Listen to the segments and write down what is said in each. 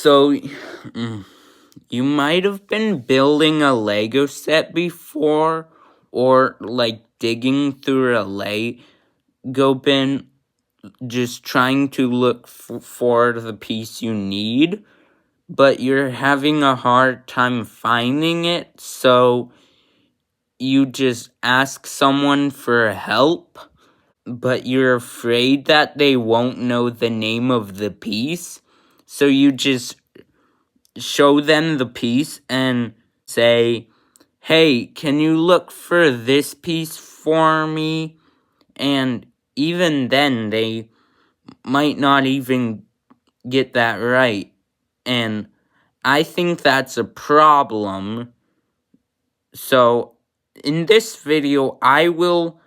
So, you might have been building a Lego set before, or like digging through a Lego bin, just trying to look for the piece you need, but you're having a hard time finding it, so you just ask someone for help, but you're afraid that they won't know the name of the piece, so you just show them the piece and say, hey, can you look for this piece for me? And even then, they might not even get that right. And I think that's a problem. So in this video, I will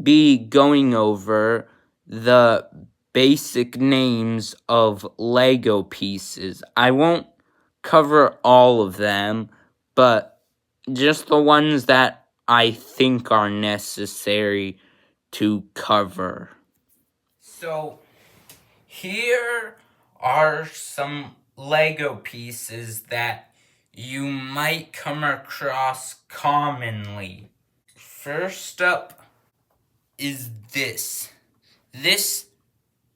be going over the basic names of Lego pieces. I won't cover all of them, but just the ones that I think are necessary to cover. So here are some Lego pieces that you might come across commonly. First up is this. This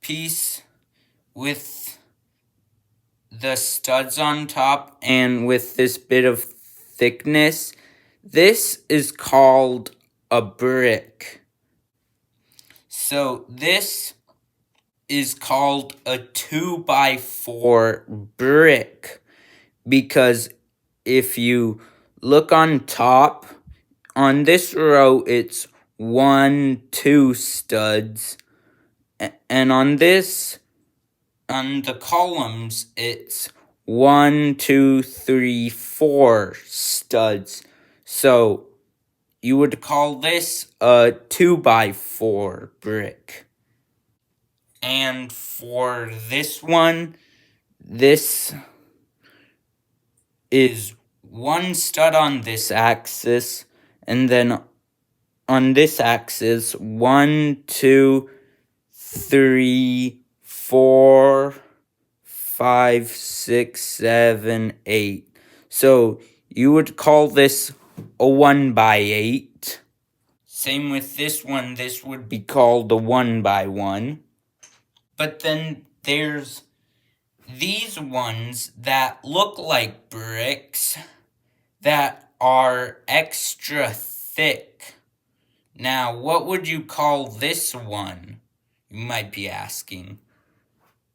piece with the studs on top and with this bit of thickness, this is called a brick. So this is called a 2x4 brick because if you look on top, on this row it's 1, 2 studs, and on the columns it's 1, 2, 3, 4 studs. So you would call this a 2x4 brick. And for this one, this is 1 stud on this axis, and then on this axis, 1, 2, 3, 4, 5, 6, 7, 8. So you would call this a 1x8. Same with this one, this would be called a 1x1. But then there's these ones that look like bricks that are extra thick. Now, what would you call this one? You might be asking.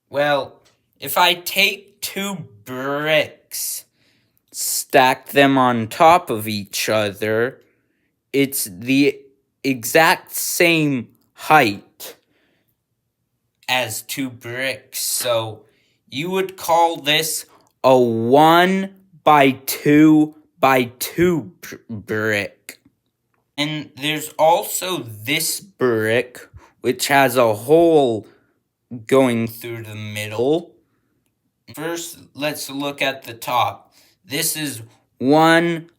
Well, if I take 2 bricks, stack them on top of each other, it's the exact same height as 2 bricks. So you would call this a 1x2x2 brick. And there's also this brick, which has a hole going through the middle. First, let's look at the top. This is 1x2,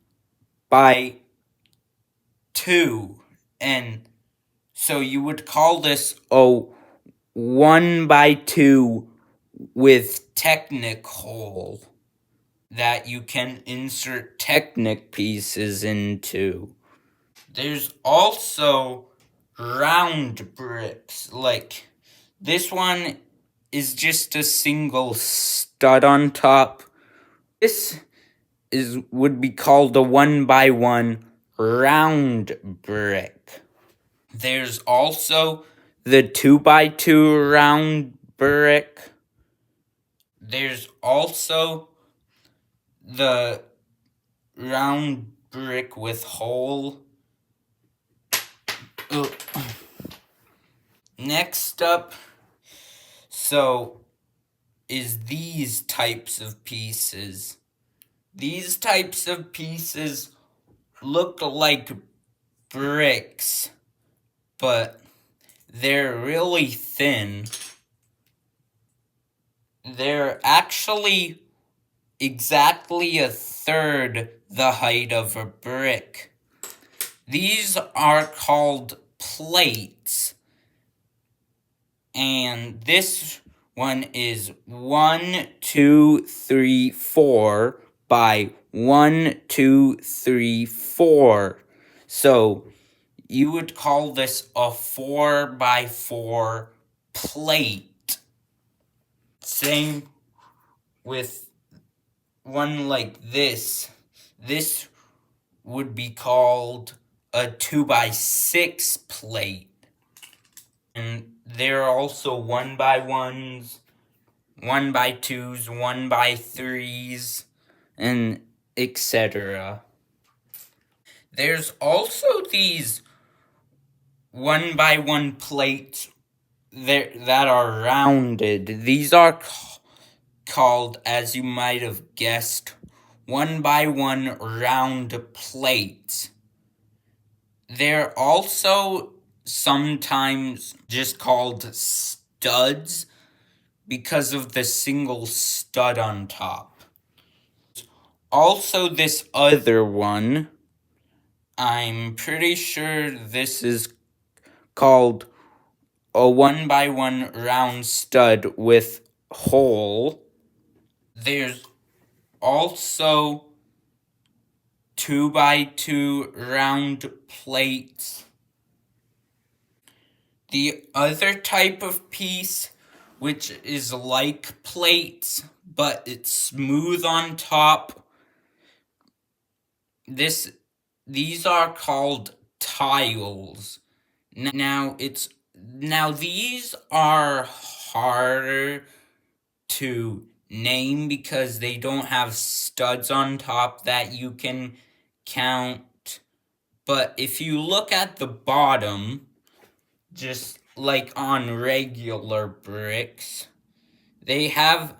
and so you would call this a 1x2 with Technic hole that you can insert Technic pieces into. There's also round bricks, like this one is just a single stud on top. This would be called a 1x1 round brick. There's also the 2x2 round brick. There's also the round brick with hole. Next up, is these types of pieces. These types of pieces look like bricks, but they're really thin. They're actually exactly a third the height of a brick. These are called plates, and this one is 1, 2, 3, 4 by 1, 2, 3, 4. So you would call this a 4 by 4 plate. Same with one like this. This would be called a 2 by 6 plate. And there are also 1 by 1s, 1 by 2s, 1 by 3s, and etc. There's also these 1 by 1 plates that are rounded. These are called, as you might have guessed, 1 by 1 round plates. They're also sometimes just called studs because of the single stud on top. Also, this other one, I'm pretty sure this is called a 1 by 1 round stud with hole. There's also 2 by 2 round plates. The other type of piece, which is like plates, but it's smooth on top, these are called tiles. Now these are harder to name because they don't have studs on top that you can count. But if you look at the bottom, just like on regular bricks, they have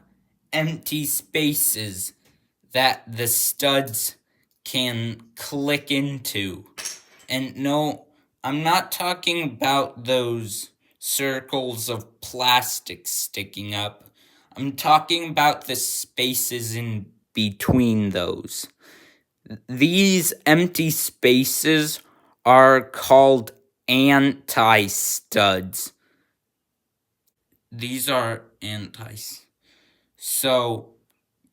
empty spaces that the studs can click into. And no, I'm not talking about those circles of plastic sticking up. I'm talking about the spaces in between those. These empty spaces are called anti-studs. These are so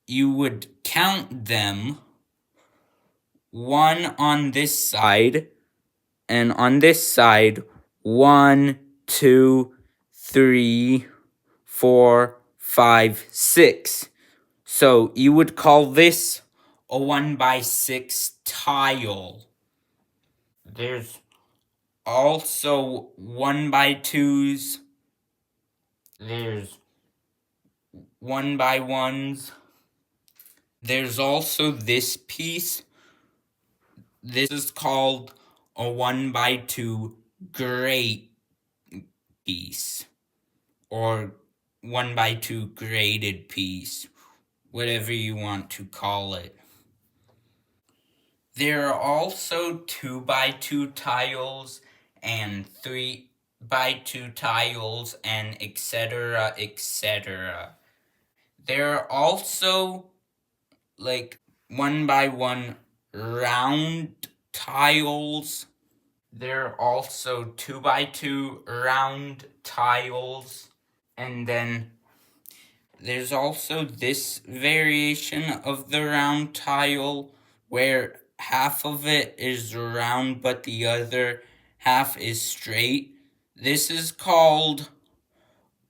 you would count them, one on this side, and on this side, 1, 2, 3, 4, 5, 6. So you would call this a 1 by 6 tile. There's also 1 by 2s. There's 1 by 1s. There's also this piece. This is called a 1 by 2 grate piece, or 1 by 2 graded piece, whatever you want to call it. There are also 2 by 2 tiles and 3 by 2 tiles and etc. etc. There are also like 1 by 1 round tiles. There are also 2 by 2 round tiles. And then there's also this variation of the round tile where half of it is round but the other half is straight. This is called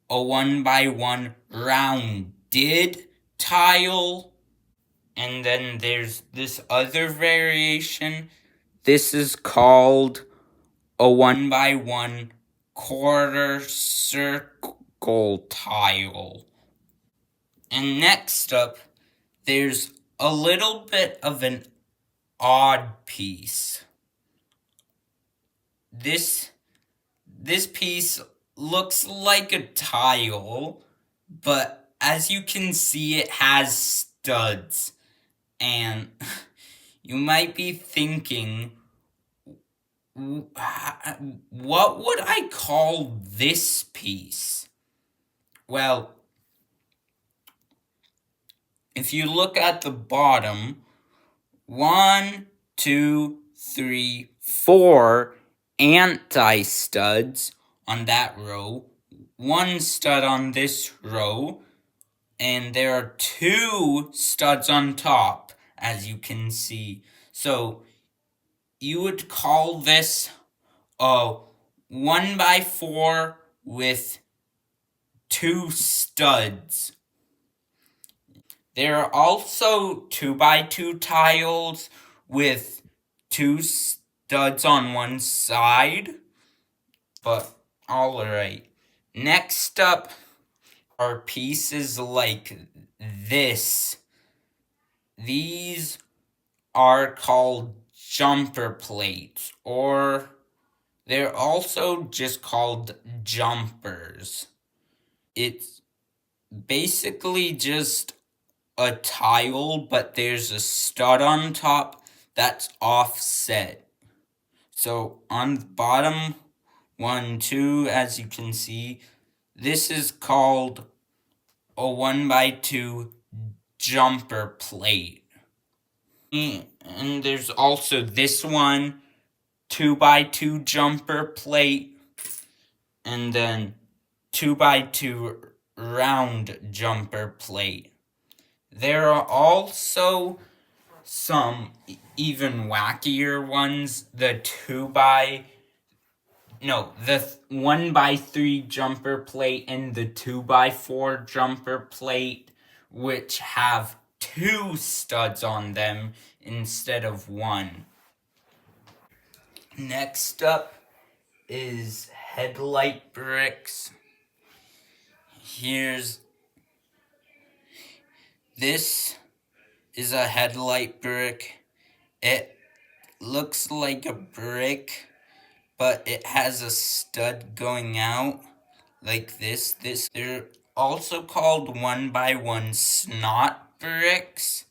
a 1 by 1 rounded tile. And then there's this other variation. This is called a 1 by 1 quarter circle tile. And next up, there's a little bit of an odd piece. This piece looks like a tile, but as you can see, it has studs. And you might be thinking, what would I call this piece? Well, if you look at the bottom, 1, 2, 3, 4 anti-studs on that row. one stud on this row, and there are 2 studs on top, as you can see. So you would call this a 1x4 with 2 studs. There are also 2x2 tiles with 2 studs on one side. But alright. Next up are pieces like this. These are called jumper plates, or they're also just called jumpers. It's basically just a tile, but there's a stud on top that's offset. So on the bottom, 1, 2, as you can see, this is called a 1x2 jumper plate. And there's also this one, 2x2 jumper plate, and then 2x2 round jumper plate. There are also some even wackier ones, the 1x3 jumper plate and the 2x4 jumper plate, which have 2 studs on them instead of 1. Next up is headlight bricks. This is a headlight brick. It looks like a brick, but it has a stud going out like this. They're also called 1x1 snot bricks.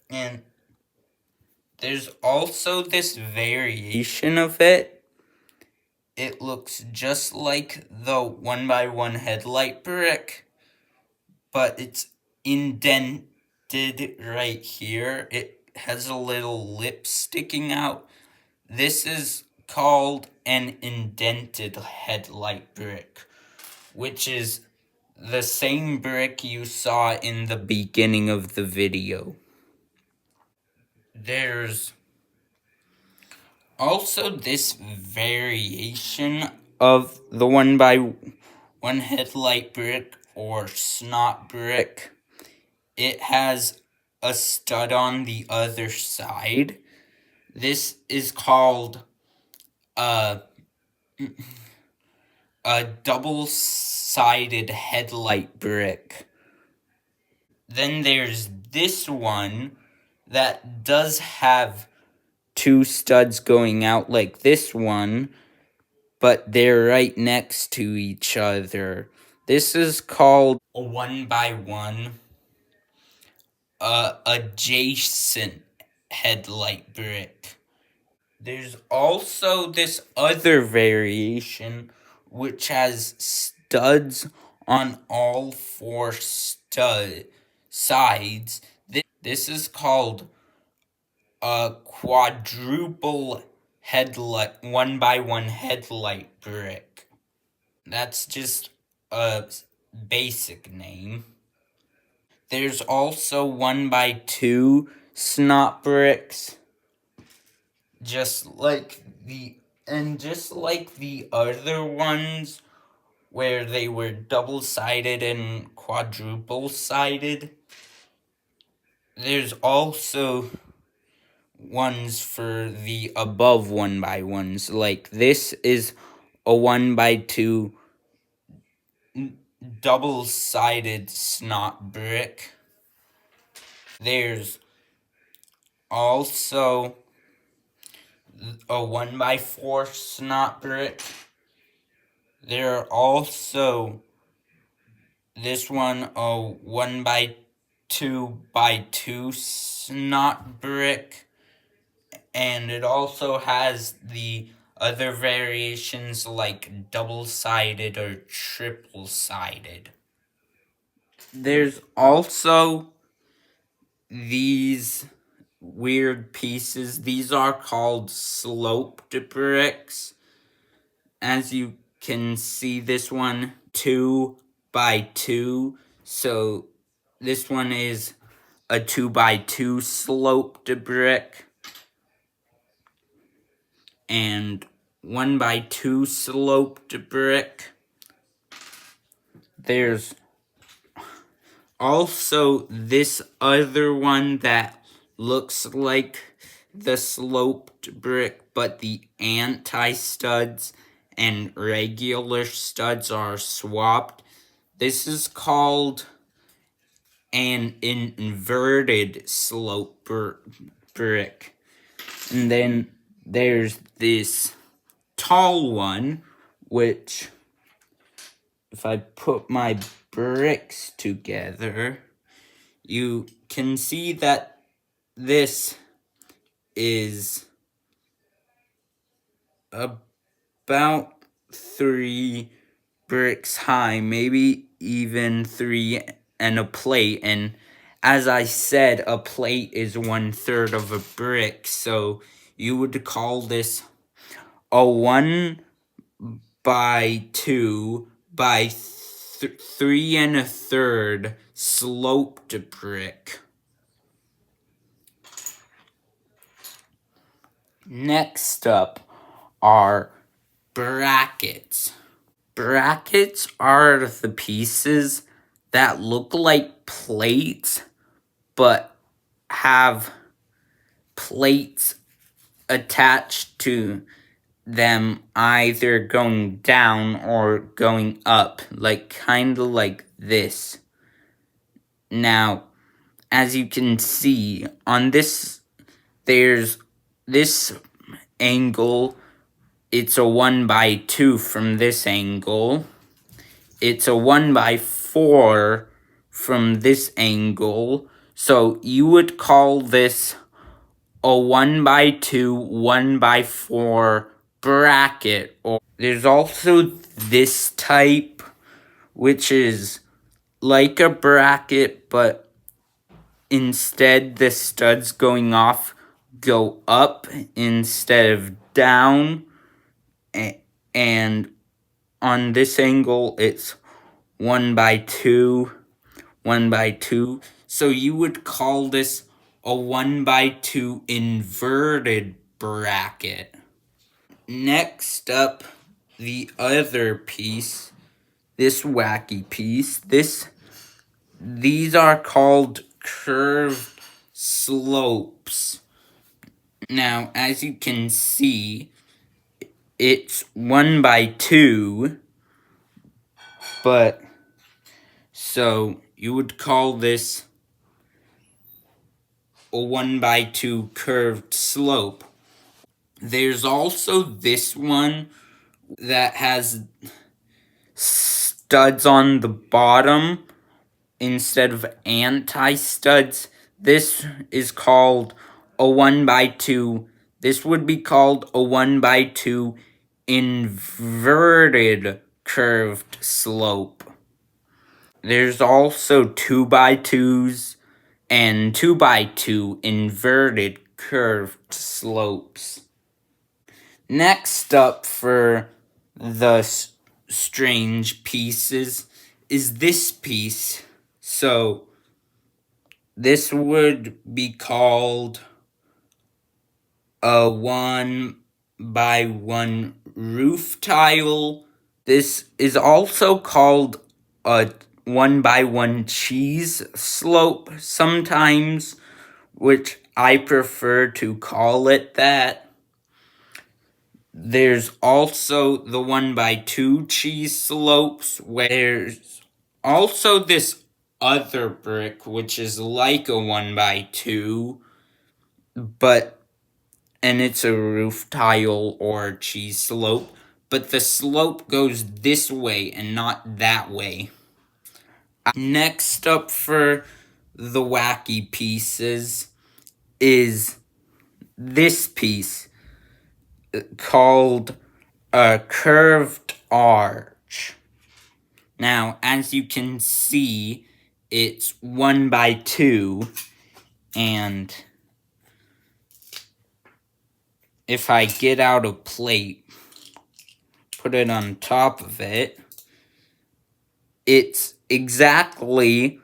And there's also this variation of it. It looks just like the 1x1 headlight brick, but it's indented right here. It has a little lip sticking out. This is called an indented headlight brick, which is the same brick you saw in the beginning of the video. There's also this variation of the 1x1 headlight brick or snot brick. It has a stud on the other side. This is called a double-sided headlight brick. Then there's this one that does have 2 studs going out like this one, but they're right next to each other. This is called a 1x1 adjacent headlight brick. There's also this other variation which has studs on all 4 sides. This is called a quadruple headlight 1x1 headlight brick. That's just a basic name. There's also 1x2 snot bricks. Just like the other ones where they were double-sided and quadruple-sided, there's also ones for the above 1x1s. Like this is a 1x2 double-sided snot brick. There's also a 1x4 snot brick. There are also this one, a 1x2x2 snot brick. And it also has the other variations like double-sided or triple-sided. There's also these weird pieces. These are called sloped bricks. As you can see this one 2 by 2. So this one is a 2 by 2 sloped brick. And 1 by 2 sloped brick. There's also this other one that looks like the sloped brick, but the anti-studs and regular studs are swapped. This is called an inverted slope brick. And then there's this tall one, which, if I put my bricks together, you can see that this is about 3 bricks high, maybe even 3 and a plate. And as I said, a plate is 1/3 of a brick, so you would call this a 1 by 2 by 3 1/3 sloped brick. Next up are brackets. Brackets are the pieces that look like plates, but have plates attached to them either going down or going up, like kind of like this. Now, as you can see on this, there's this angle, it's a 1 by 2 from this angle. It's a 1 by 4 from this angle. So you would call this a 1 by 2, 1 by 4 bracket. Or there's also this type, which is like a bracket, but instead the studs going off go up instead of down. And on this angle, it's 1 by 2, 1 by 2. So you would call this a 1 by 2 inverted bracket. Next up, the other piece, this wacky piece. These are called curved slopes. Now, as you can see, it's 1 by 2, but so you would call this a 1 by 2 curved slope. There's also this one that has studs on the bottom instead of anti-studs. This is called a 1 by 2. This would be called a 1 by 2 inverted curved slope. There's also 2 by 2s and 2 by 2 inverted curved slopes. Next up for the strange pieces is this piece. So this would be called a 1 by 1 roof tile. This is also called a 1 by 1 cheese slope sometimes, which I prefer to call it that. There's also the 1 by 2 cheese slopes, where there's also this other brick, which is like a 1 by 2, and it's a roof tile or cheese slope, but the slope goes this way and not that way. Next up for the wacky pieces is this piece called a curved arch. Now, as you can see, it's 1 by 2, and if I get out a plate, put it on top of it. It's exactly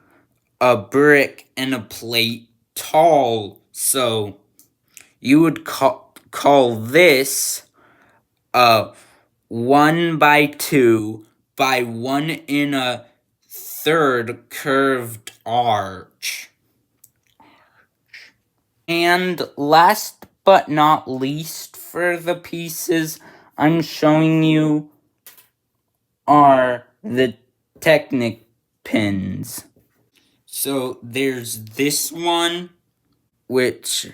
a brick and a plate tall, so you would call this a 1x2 by 1 1/3 curved arch. And last but not least for the pieces I'm showing you are the Technic pins. So there's this one, which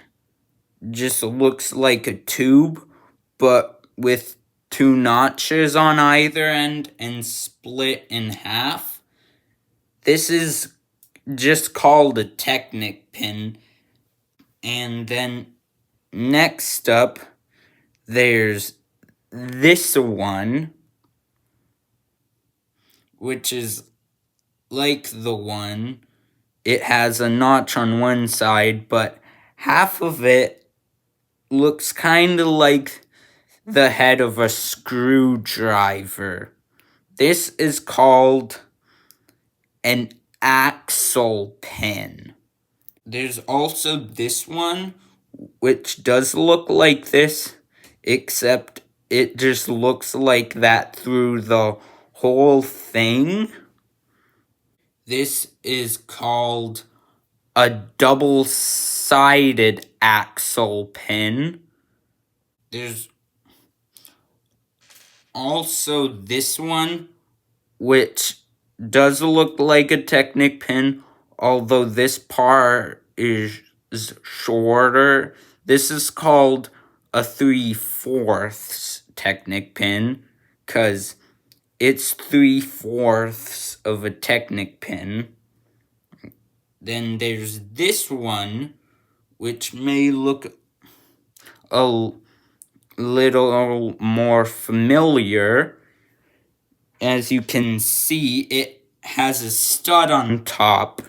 just looks like a tube, but with 2 notches on either end and split in half. This is just called a Technic pin. And then next up, there's this one, which is like the one. It has a notch on one side, but half of it looks kind of like the head of a screwdriver. This is called an axle pin. There's also this one, which does look like this, except it just looks like that through the whole thing. This is called a double-sided axle pin. There's also this one, which does look like a Technic pin, although this part is shorter. This is called a 3/4 Technic pin, because it's 3/4 of a Technic pin. Then there's this one, which may look a little more familiar. As you can see, it has a stud on top,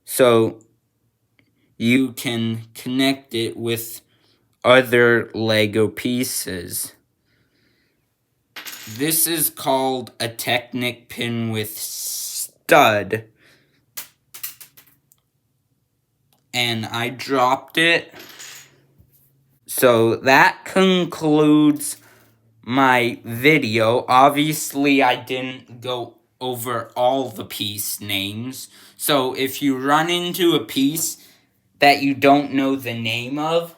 so you can connect it with other Lego pieces. This is called a Technic pin with stud. And I dropped it. So that concludes my video. Obviously, I didn't go over all the piece names. So if you run into a piece that you don't know the name of,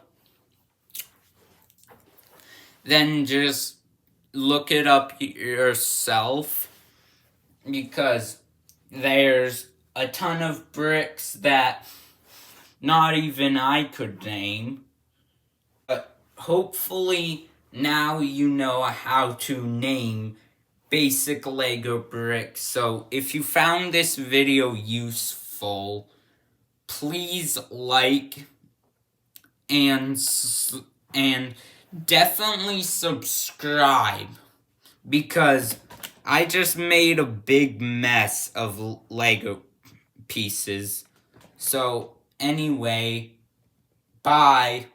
then just look it up yourself, because there's a ton of bricks that not even I could name. But hopefully now you know how to name basic Lego bricks. So if you found this video useful, please like and definitely subscribe, because I just made a big mess of Lego pieces. So anyway, bye.